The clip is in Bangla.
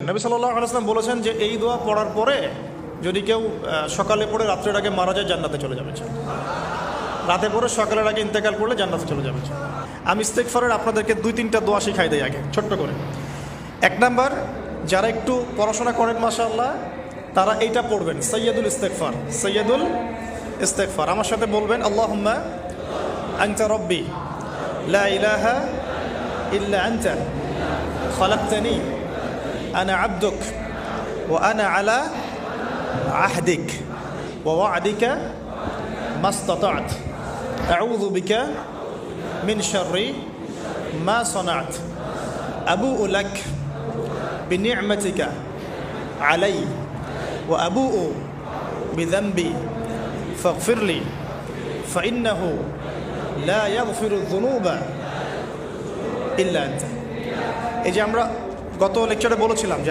নবী সাল্লাল্লাহু আলাইহি ওয়াসাল্লাম বলেছেন যে এই দোয়া পড়ার পরে যদি কেউ সকালে পড়ে রাত্রের আগে মারা যায় জান্নাতে চলে যাবে। রাতে পড়ে সকালের আগে ইন্তেকাল করলে জান্নাতে চলে যাবে। আমি ইস্তেগফারের আপনাদেরকে 2-3টা দোয়া শিখাই দেই আগে ছোট্ট করে। এক নাম্বার, যারা একটু পড়াশোনা করেন মাশাআল্লাহ তারা এইটা পড়বেন, সাইয়্যিদুল ইস্তেগফার। সাইয়্যিদুল ইস্তেগফার আমার সাথে বলবেন, আল্লাহুম্মা আনতা রাব্বি লা ইলাহা ইল্লা আনতা খালাকতানি আনা আবদুক ওয়া আনা আলা আহদিক ওয়া ওয়া'দিকা মাস্তাতা'ত আউযু বিকা মিন শাররি মা সানা'ত আবু'ু লাক বিনি'মাতিকা আলাই ওয়া আবু'ু বিযানবি ফাগফিরলি ফাইন্নাহু লা ইয়াগফিরু যুনুবা ইল্লা আনতা। এই যে আমরা গত লেকচারে বলেছিলাম